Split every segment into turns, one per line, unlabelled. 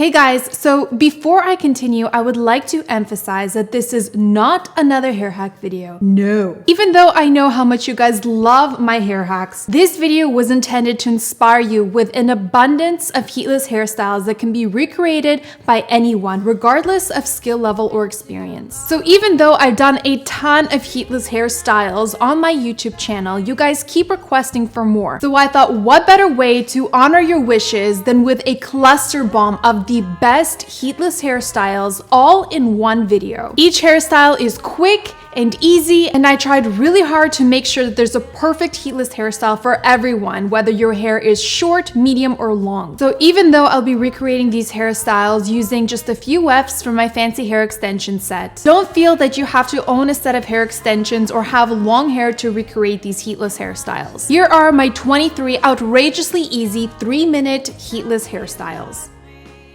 Hey guys, so before I continue, I would like to emphasize that this is not another hair hack video. No. Even though I know how much you guys love my hair hacks, this video was intended to inspire you with an abundance of heatless hairstyles that can be recreated by anyone, regardless of skill level or experience. So even though I've done a ton of heatless hairstyles on my YouTube channel, you guys keep requesting for more. So I thought, what better way to honor your wishes than with a cluster bomb of the best heatless hairstyles all in one video. Each hairstyle is quick and easy, and I tried really hard to make sure that there's a perfect heatless hairstyle for everyone, whether your hair is short, medium, or long. So even though I'll be recreating these hairstyles using just a few wefts from my fancy hair extension set, don't feel that you have to own a set of hair extensions or have long hair to recreate these heatless hairstyles. Here are my 23 outrageously easy 3-minute heatless hairstyles.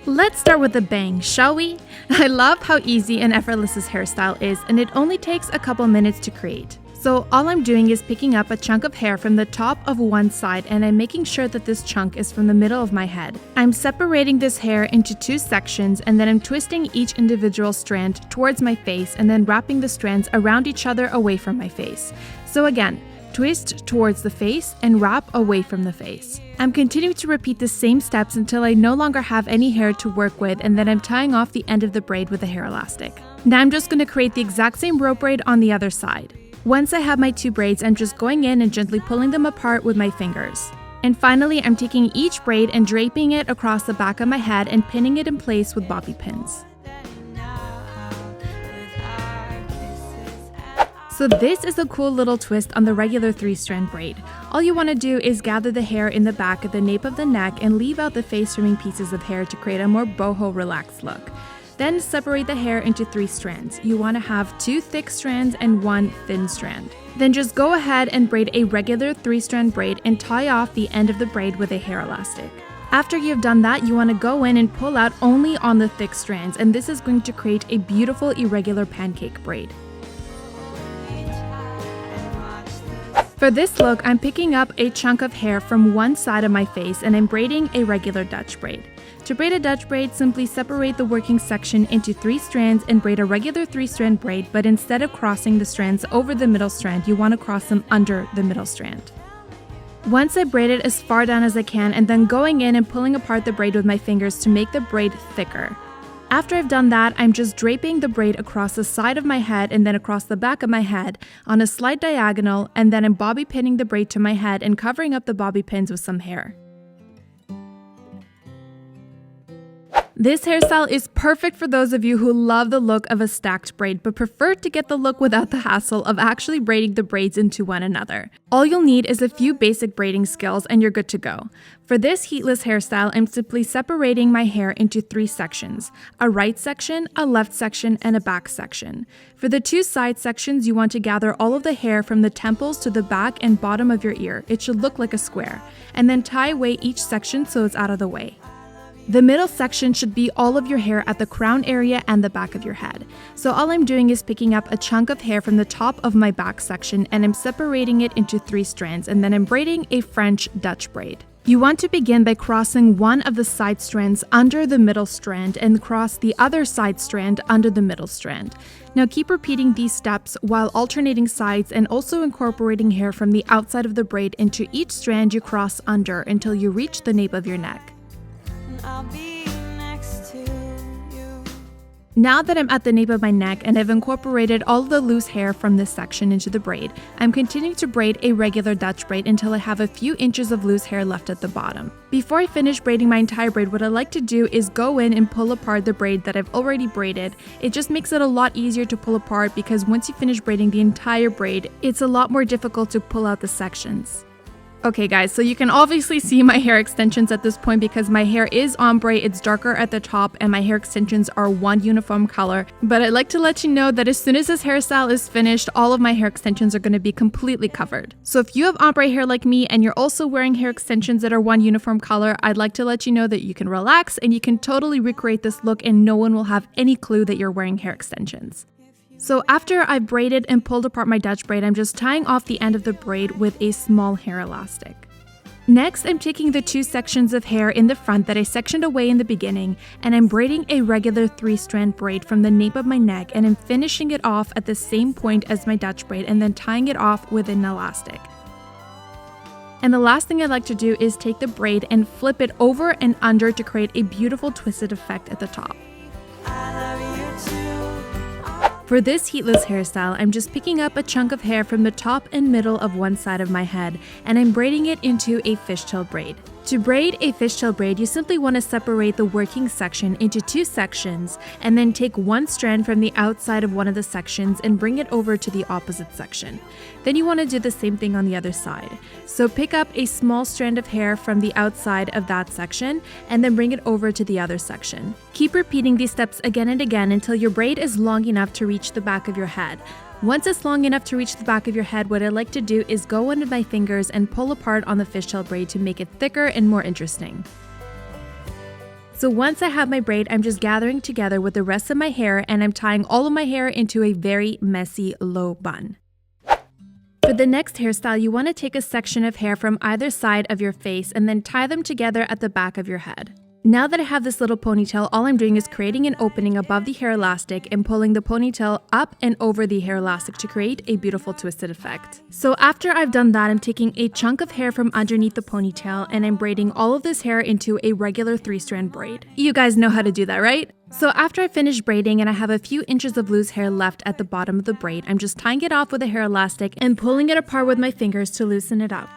Let's start with a bang, shall we? I love how easy and effortless this hairstyle is, and it only takes a couple minutes to create. So all I'm doing is picking up a chunk of hair from the top of one side, and I'm making sure that this chunk is from the middle of my head. I'm separating this hair into 2 sections, and then I'm twisting each individual strand towards my face and then wrapping the strands around each other away from my face. So again, twist towards the face and wrap away from the face. I'm continuing to repeat the same steps until I no longer have any hair to work with, and then I'm tying off the end of the braid with a hair elastic. Now I'm just going to create the exact same rope braid on the other side. Once I have my 2 braids, I'm just going in and gently pulling them apart with my fingers. And finally, I'm taking each braid and draping it across the back of my head and pinning it in place with bobby pins. So this is a cool little twist on the regular 3-strand braid. All you want to do is gather the hair in the back at the nape of the neck and leave out the face-trimming pieces of hair to create a more boho relaxed look. Then separate the hair into 3 strands. You want to have 2 thick strands and 1 thin strand. Then just go ahead and braid a regular 3-strand braid and tie off the end of the braid with a hair elastic. After you've done that, you want to go in and pull out only on the thick strands, and this is going to create a beautiful irregular pancake braid. For this look, I'm picking up a chunk of hair from one side of my face and I'm braiding a regular Dutch braid. To braid a Dutch braid, simply separate the working section into 3 strands and braid a regular 3-strand braid, but instead of crossing the strands over the middle strand, you want to cross them under the middle strand. Once I braid it as far down as I can, and then going in and pulling apart the braid with my fingers to make the braid thicker. After I've done that, I'm just draping the braid across the side of my head and then across the back of my head on a slight diagonal, and then I'm bobby pinning the braid to my head and covering up the bobby pins with some hair. This hairstyle is perfect for those of you who love the look of a stacked braid but prefer to get the look without the hassle of actually braiding the braids into one another. All you'll need is a few basic braiding skills and you're good to go. For this heatless hairstyle, I'm simply separating my hair into 3 sections: a right section, a left section, and a back section. For the 2 side sections, you want to gather all of the hair from the temples to the back and bottom of your ear. It should look like a square, and then tie away each section so it's out of the way. The middle section should be all of your hair at the crown area and the back of your head. So all I'm doing is picking up a chunk of hair from the top of my back section and I'm separating it into 3 strands, and then I'm braiding a French Dutch braid. You want to begin by crossing one of the side strands under the middle strand and cross the other side strand under the middle strand. Now keep repeating these steps while alternating sides and also incorporating hair from the outside of the braid into each strand you cross under until you reach the nape of your neck.
I'll be next to you.
Now that I'm at the nape of my neck and I've incorporated all of the loose hair from this section into the braid, I'm continuing to braid a regular Dutch braid until I have a few inches of loose hair left at the bottom. Before I finish braiding my entire braid, what I like to do is go in and pull apart the braid that I've already braided. It just makes it a lot easier to pull apart because once you finish braiding the entire braid, it's a lot more difficult to pull out the sections. Okay guys, so you can obviously see my hair extensions at this point because my hair is ombre, it's darker at the top, and my hair extensions are one uniform color. But I'd like to let you know that as soon as this hairstyle is finished, all of my hair extensions are going to be completely covered. So if you have ombre hair like me and you're also wearing hair extensions that are one uniform color, I'd like to let you know that you can relax and you can totally recreate this look and no one will have any clue that you're wearing hair extensions. So after I've braided and pulled apart my Dutch braid, I'm just tying off the end of the braid with a small hair elastic. Next, I'm taking the 2 sections of hair in the front that I sectioned away in the beginning, and I'm braiding a regular 3-strand braid from the nape of my neck, and I'm finishing it off at the same point as my Dutch braid and then tying it off with an elastic. And the last thing I like to do is take the braid and flip it over and under to create a beautiful twisted effect at the top. For this heatless hairstyle, I'm just picking up a chunk of hair from the top and middle of one side of my head, and I'm braiding it into a fishtail braid. To braid a fishtail braid, you simply want to separate the working section into 2 sections and then take 1 strand from the outside of one of the sections and bring it over to the opposite section. Then you want to do the same thing on the other side. So pick up a small strand of hair from the outside of that section and then bring it over to the other section. Keep repeating these steps again and again until your braid is long enough to reach the back of your head. Once it's long enough to reach the back of your head, what I like to do is go under my fingers and pull apart on the fishtail braid to make it thicker and more interesting. So once I have my braid, I'm just gathering together with the rest of my hair and I'm tying all of my hair into a very messy low bun. For the next hairstyle, you want to take a section of hair from either side of your face and then tie them together at the back of your head. Now that I have this little ponytail, all I'm doing is creating an opening above the hair elastic and pulling the ponytail up and over the hair elastic to create a beautiful twisted effect. So after I've done that, I'm taking a chunk of hair from underneath the ponytail and I'm braiding all of this hair into a regular 3-strand braid. You guys know how to do that, right? So after I finish braiding and I have a few inches of loose hair left at the bottom of the braid, I'm just tying it off with a hair elastic and pulling it apart with my fingers to loosen it up.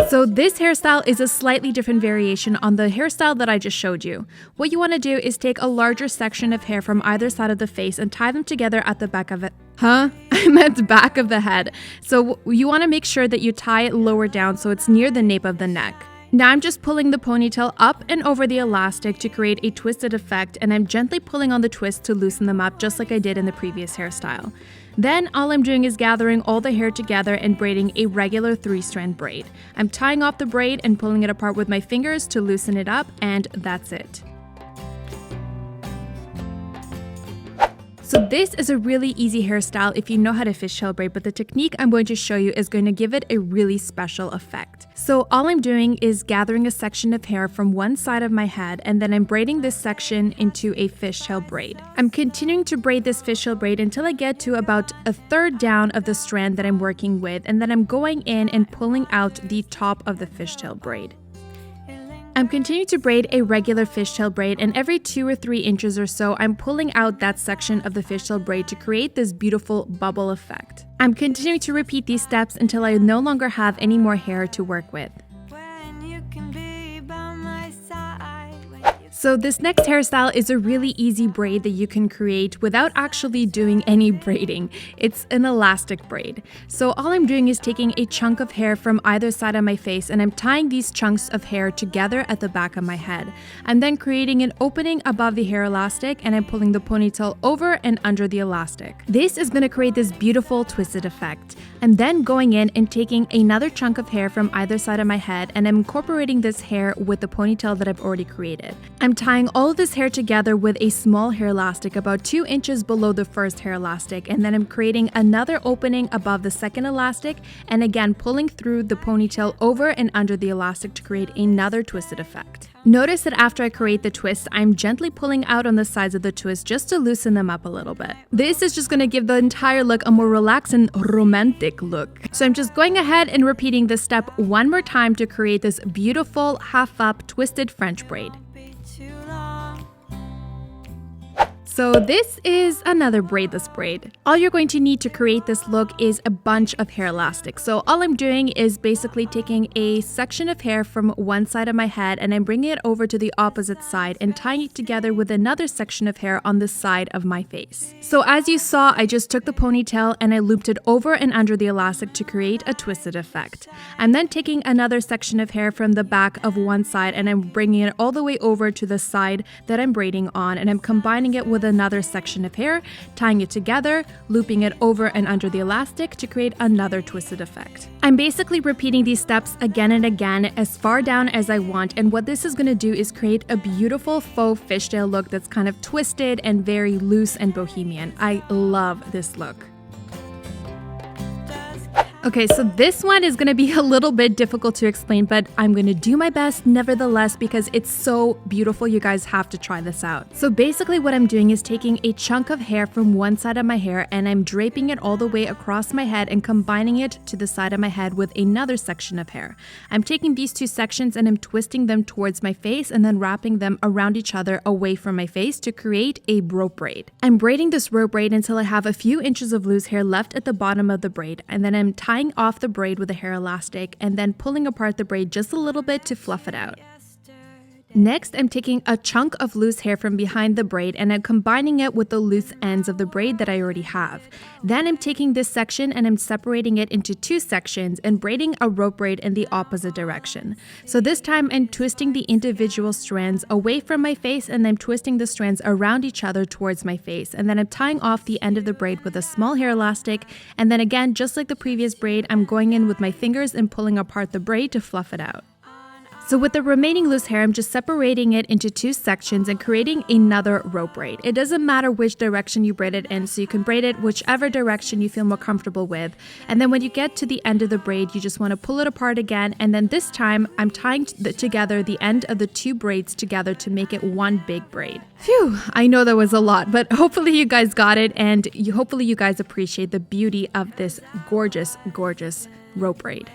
So this hairstyle is a slightly different variation on the hairstyle that I just showed you. What you want to do is take a larger section of hair from either side of the face and tie them together at the back of it. I meant back of the head. So you want to make sure that you tie it lower down so it's near the nape of the neck. Now I'm just pulling the ponytail up and over the elastic to create a twisted effect, and I'm gently pulling on the twist to loosen them up just like I did in the previous hairstyle. Then all I'm doing is gathering all the hair together and braiding a regular 3-strand braid. I'm tying off the braid and pulling it apart with my fingers to loosen it up, and that's it. So this is a really easy hairstyle if you know how to fishtail braid, but the technique I'm going to show you is going to give it a really special effect. So all I'm doing is gathering a section of hair from one side of my head, and then I'm braiding this section into a fishtail braid. I'm continuing to braid this fishtail braid until I get to about a third down of the strand that I'm working with, and then I'm going in and pulling out the top of the fishtail braid. I'm continuing to braid a regular fishtail braid, and every 2 or 3 inches or so, I'm pulling out that section of the fishtail braid to create this beautiful bubble effect. I'm continuing to repeat these steps until I no longer have any more hair to work with. So this next hairstyle is a really easy braid that you can create without actually doing any braiding. It's an elastic braid. So all I'm doing is taking a chunk of hair from either side of my face, and I'm tying these chunks of hair together at the back of my head. I'm then creating an opening above the hair elastic, and I'm pulling the ponytail over and under the elastic. This is going to create this beautiful twisted effect. I'm then going in and taking another chunk of hair from either side of my head, and I'm incorporating this hair with the ponytail that I've already created. I'm tying all of this hair together with a small hair elastic about 2 inches below the first hair elastic, and then I'm creating another opening above the second elastic, and again pulling through the ponytail over and under the elastic to create another twisted effect. Notice that after I create the twist, I'm gently pulling out on the sides of the twist just to loosen them up a little bit. This is just going to give the entire look a more relaxed and romantic look. So I'm just going ahead and repeating this step one more time to create this beautiful half-up twisted French braid. So this is another braidless braid. All you're going to need to create this look is a bunch of hair elastic. So all I'm doing is basically taking a section of hair from one side of my head, and I'm bringing it over to the opposite side and tying it together with another section of hair on the side of my face. So as you saw, I just took the ponytail and I looped it over and under the elastic to create a twisted effect. I'm then taking another section of hair from the back of one side, and I'm bringing it all the way over to the side that I'm braiding on, and I'm combining it with another section of hair, tying it together, looping it over and under the elastic to create another twisted effect. I'm basically repeating these steps again and again as far down as I want, and what this is going to do is create a beautiful faux fishtail look that's kind of twisted and very loose and bohemian. I love this look. Okay, so this one is gonna be a little bit difficult to explain, but I'm gonna do my best nevertheless because it's so beautiful. You guys have to try this out. So basically what I'm doing is taking a chunk of hair from one side of my hair and I'm draping it all the way across my head and combining it to the side of my head with another section of hair. I'm taking these two sections and I'm twisting them towards my face and then wrapping them around each other away from my face to create a rope braid. I'm braiding this rope braid until I have a few inches of loose hair left at the bottom of the braid, and then I'm tying off the braid with a hair elastic and then pulling apart the braid just a little bit to fluff it out. Next, I'm taking a chunk of loose hair from behind the braid and I'm combining it with the loose ends of the braid that I already have. Then I'm taking this section and I'm separating it into two sections and braiding a rope braid in the opposite direction. So this time I'm twisting the individual strands away from my face and I'm twisting the strands around each other towards my face. And then I'm tying off the end of the braid with a small hair elastic. And then again, just like the previous braid, I'm going in with my fingers and pulling apart the braid to fluff it out. So with the remaining loose hair, I'm just separating it into two sections and creating another rope braid. It doesn't matter which direction you braid it in, so you can braid it whichever direction you feel more comfortable with. And then when you get to the end of the braid, you just want to pull it apart again. And then this time, I'm tying together the end of the two braids together to make it one big braid. Phew, I know that was a lot, but hopefully you guys got it and hopefully you guys appreciate the beauty of this gorgeous, gorgeous rope braid.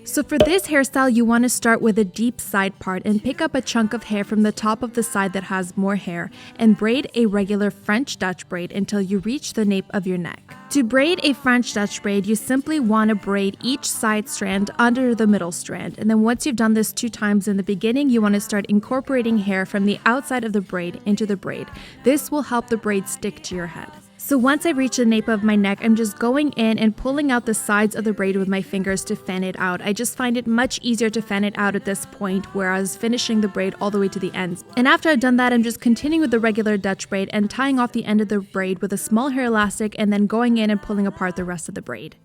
So for this hairstyle, you want to start with a deep side part and pick up a chunk of hair from the top of the side that has more hair and braid a regular French Dutch braid until you reach the nape of your neck. To braid a French Dutch braid, you simply want to braid each side strand under the middle strand. And then once you've done this 2 times in the beginning, you want to start incorporating hair from the outside of the braid into the braid. This will help the braid stick to your head. So once I reach the nape of my neck, I'm just going in and pulling out the sides of the braid with my fingers to fan it out. I just find it much easier to fan it out at this point, whereas finishing the braid all the way to the ends. And after I've done that, I'm just continuing with the regular Dutch braid and tying off the end of the braid with a small hair elastic and then going in and pulling apart the rest of the braid.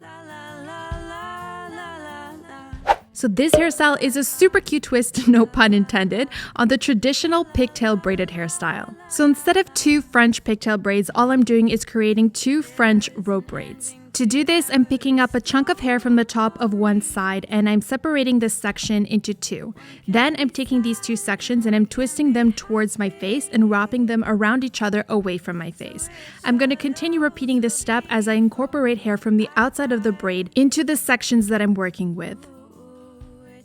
So this hairstyle is a super cute twist, no pun intended, on the traditional pigtail braided hairstyle. So instead of 2 French pigtail braids, all I'm doing is creating 2 French rope braids. To do this, I'm picking up a chunk of hair from the top of one side and I'm separating this section into 2. Then I'm taking these 2 sections and I'm twisting them towards my face and wrapping them around each other away from my face. I'm going to continue repeating this step as I incorporate hair from the outside of the braid into the sections that I'm working with.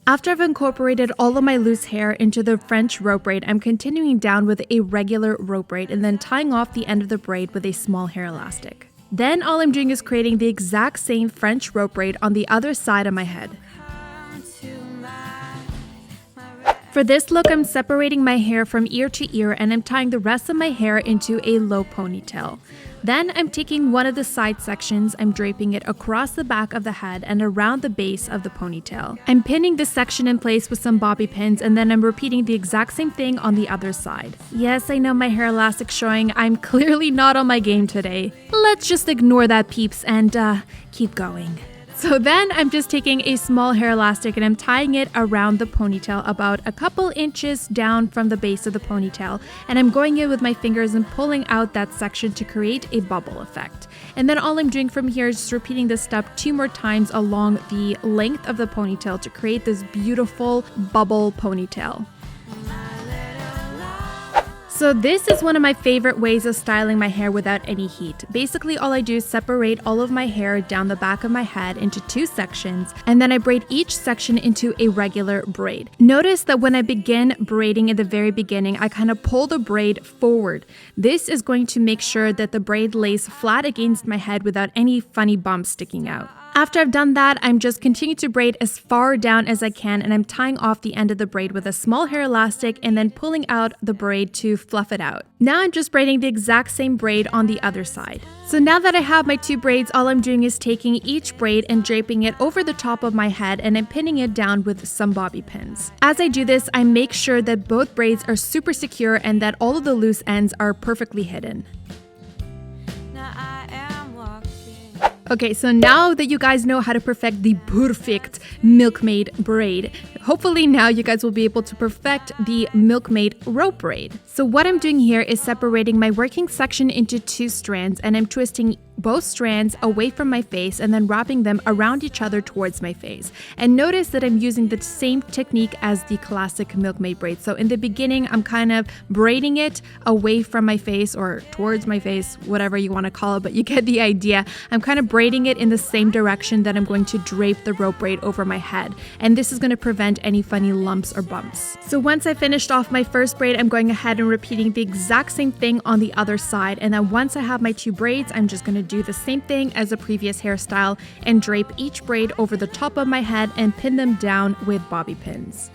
After I've incorporated all of my loose hair into the French rope braid, I'm continuing down with a regular rope braid and then tying off the end of the braid with a small hair elastic. Then all I'm doing is creating the exact same French rope braid on the other side of my head. For this look, I'm separating my hair from ear to ear and I'm tying the rest of my hair into a low ponytail. Then I'm taking one of the side sections, I'm draping it across the back of the head and around the base of the ponytail. I'm pinning this section in place with some bobby pins and then I'm repeating the exact same thing on the other side. Yes, I know my hair elastic showing. I'm clearly not on my game today. Let's just ignore that, peeps, and keep going. So then I'm just taking a small hair elastic and I'm tying it around the ponytail about a couple inches down from the base of the ponytail. And I'm going in with my fingers and pulling out that section to create a bubble effect. And then all I'm doing from here is just repeating this step 2 more times along the length of the ponytail to create this beautiful bubble ponytail. So this is one of my favorite ways of styling my hair without any heat. Basically, all I do is separate all of my hair down the back of my head into 2 sections, and then I braid each section into a regular braid. Notice that when I begin braiding at the very beginning, I kind of pull the braid forward. This is going to make sure that the braid lays flat against my head without any funny bumps sticking out. After I've done that, I'm just continuing to braid as far down as I can and I'm tying off the end of the braid with a small hair elastic and then pulling out the braid to fluff it out. Now I'm just braiding the exact same braid on the other side. So now that I have my 2 braids, all I'm doing is taking each braid and draping it over the top of my head and I'm pinning it down with some bobby pins. As I do this, I make sure that both braids are super secure and that all of the loose ends are perfectly hidden. Okay, so now that you guys know how to perfect the perfect Milkmaid braid, hopefully now you guys will be able to perfect the Milkmaid rope braid. So what I'm doing here is separating my working section into 2 strands and I'm twisting both strands away from my face and then wrapping them around each other towards my face. And notice that I'm using the same technique as the classic Milkmaid braid. So in the beginning, I'm kind of braiding it away from my face or towards my face, whatever you want to call it, but you get the idea. I'm kind of braiding it in the same direction that I'm going to drape the rope braid over my head. And this is going to prevent any funny lumps or bumps. So once I finished off my first braid, I'm going ahead and repeating the exact same thing on the other side. And then once I have my 2 braids, I'm just going to do the same thing as the previous hairstyle and drape each braid over the top of my head and pin them down with bobby pins.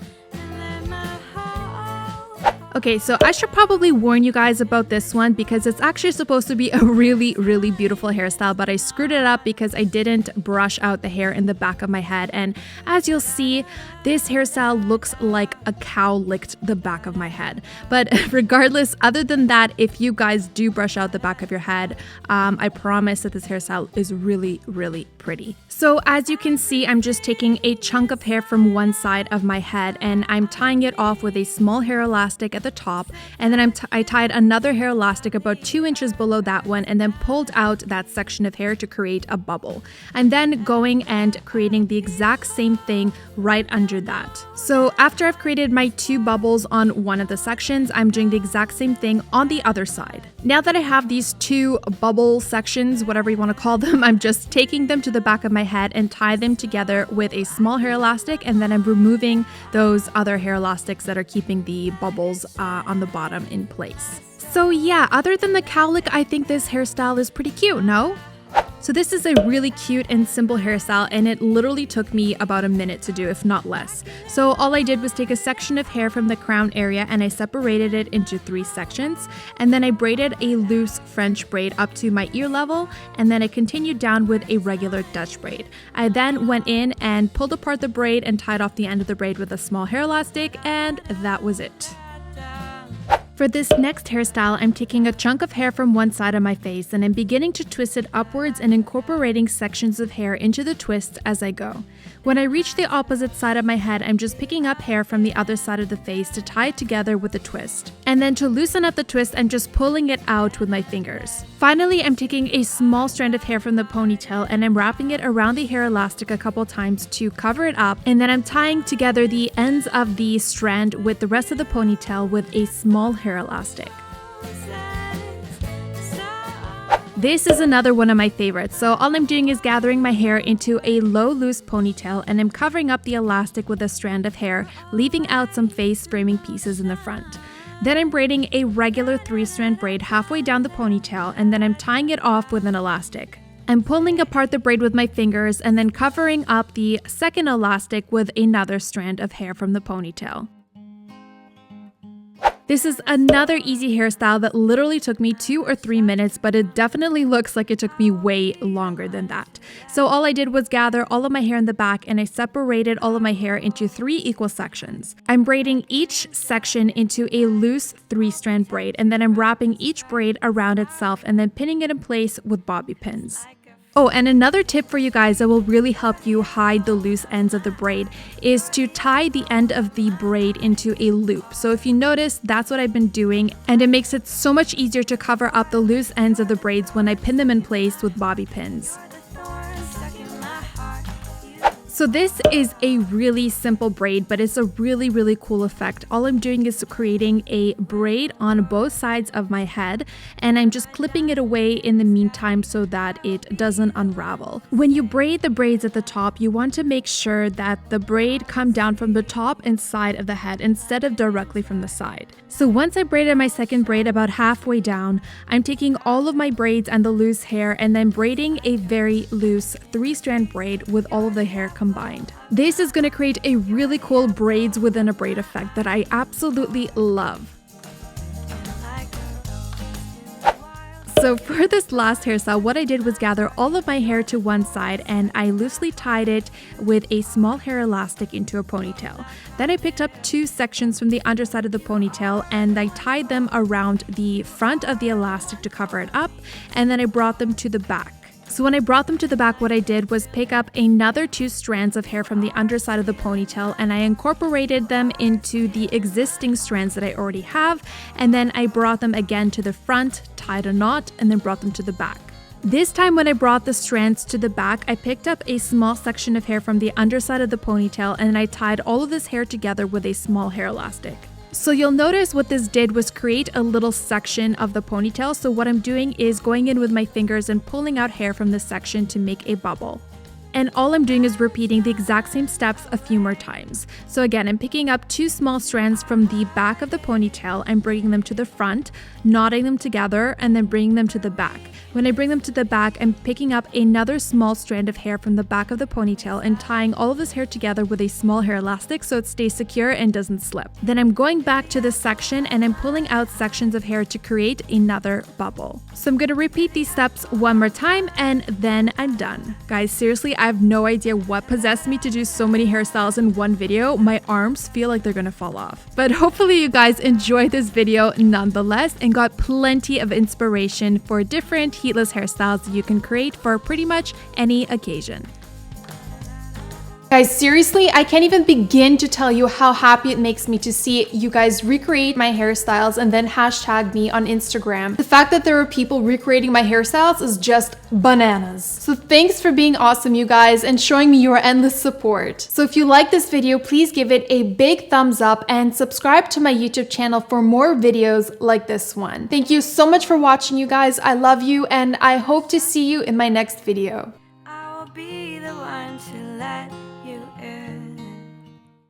Okay, so I should probably warn you guys about this one because it's actually supposed to be a really, really beautiful hairstyle, but I screwed it up because I didn't brush out the hair in the back of my head. And as you'll see, this hairstyle looks like a cow licked the back of my head. But regardless, other than that, if you guys do brush out the back of your head, I promise that this hairstyle is really, really pretty. So as you can see, I'm just taking a chunk of hair from one side of my head and I'm tying it off with a small hair elastic at the top, and then I tied another hair elastic about 2 inches below that one and then pulled out that section of hair to create a bubble. I'm then going and creating the exact same thing right under that. So after I've created my 2 bubbles on one of the sections, I'm doing the exact same thing on the other side. Now that I have these 2 bubble sections, whatever you want to call them, I'm just taking them to the back of my head and tie them together with a small hair elastic, and then I'm removing those other hair elastics that are keeping the bubbles on the bottom in place. So yeah, other than the cowlick, I think this hairstyle is pretty cute, no? So this is a really cute and simple hairstyle, and it literally took me about a minute to do, if not less. So all I did was take a section of hair from the crown area and I separated it into 3 sections, and then I braided a loose French braid up to my ear level, and then I continued down with a regular Dutch braid. I then went in and pulled apart the braid and tied off the end of the braid with a small hair elastic, and that was it. For this next hairstyle, I'm taking a chunk of hair from one side of my face and I'm beginning to twist it upwards and incorporating sections of hair into the twist as I go. When I reach the opposite side of my head, I'm just picking up hair from the other side of the face to tie it together with the twist. And then to loosen up the twist, I'm just pulling it out with my fingers. Finally, I'm taking a small strand of hair from the ponytail and I'm wrapping it around the hair elastic a couple times to cover it up, and then I'm tying together the ends of the strand with the rest of the ponytail with a small hair elastic. This is another one of my favorites, so all I'm doing is gathering my hair into a low loose ponytail and I'm covering up the elastic with a strand of hair, leaving out some face framing pieces in the front. Then I'm braiding a regular 3-strand braid halfway down the ponytail, and then I'm tying it off with an elastic. I'm pulling apart the braid with my fingers and then covering up the second elastic with another strand of hair from the ponytail. This is another easy hairstyle that literally took me 2 or 3 minutes, but it definitely looks like it took me way longer than that. So all I did was gather all of my hair in the back and I separated all of my hair into 3 equal sections. I'm braiding each section into a loose 3-strand braid, and then I'm wrapping each braid around itself and then pinning it in place with bobby pins. Oh, and another tip for you guys that will really help you hide the loose ends of the braid is to tie the end of the braid into a loop. So if you notice, that's what I've been doing, and it makes it so much easier to cover up the loose ends of the braids when I pin them in place with bobby pins. So this is a really simple braid, but it's a really, really cool effect. All I'm doing is creating a braid on both sides of my head, and I'm just clipping it away in the meantime so that it doesn't unravel. When you braid the braids at the top, you want to make sure that the braid come down from the top and side of the head instead of directly from the side. So once I braided my second braid about halfway down, I'm taking all of my braids and the loose hair and then braiding a very loose 3-strand braid with all of the hair combined. This is going to create a really cool braids within a braid effect that I absolutely love. So for this last hairstyle, what I did was gather all of my hair to one side and I loosely tied it with a small hair elastic into a ponytail. Then I picked up 2 sections from the underside of the ponytail and I tied them around the front of the elastic to cover it up, and then I brought them to the back. So when I brought them to the back, what I did was pick up another 2 strands of hair from the underside of the ponytail and I incorporated them into the existing strands that I already have, and then I brought them again to the front, tied a knot, and then brought them to the back. This time when I brought the strands to the back, I picked up a small section of hair from the underside of the ponytail and I tied all of this hair together with a small hair elastic. So you'll notice what this did was create a little section of the ponytail. So what I'm doing is going in with my fingers and pulling out hair from this section to make a bubble. And all I'm doing is repeating the exact same steps a few more times. So again, I'm picking up 2 small strands from the back of the ponytail and bringing them to the front, knotting them together, and then bringing them to the back. When I bring them to the back, I'm picking up another small strand of hair from the back of the ponytail and tying all of this hair together with a small hair elastic so it stays secure and doesn't slip. Then I'm going back to this section and I'm pulling out sections of hair to create another bubble. So I'm going to repeat these steps one more time and then I'm done. Guys, seriously, I have no idea what possessed me to do so many hairstyles in one video. My arms feel like they're gonna fall off. But hopefully you guys enjoyed this video nonetheless and got plenty of inspiration for different heatless hairstyles you can create for pretty much any occasion.
Guys, seriously, I can't even begin to tell you how happy it makes me to see you guys recreate my hairstyles and then hashtag me on Instagram. The fact that there are people recreating my hairstyles is just bananas. So thanks for being awesome, you guys, and showing me your endless support. So if you like this video, please give it a big thumbs up and subscribe to my YouTube channel for more videos like this one. Thank you so much for watching, you guys. I love you and I hope to see you in my next video.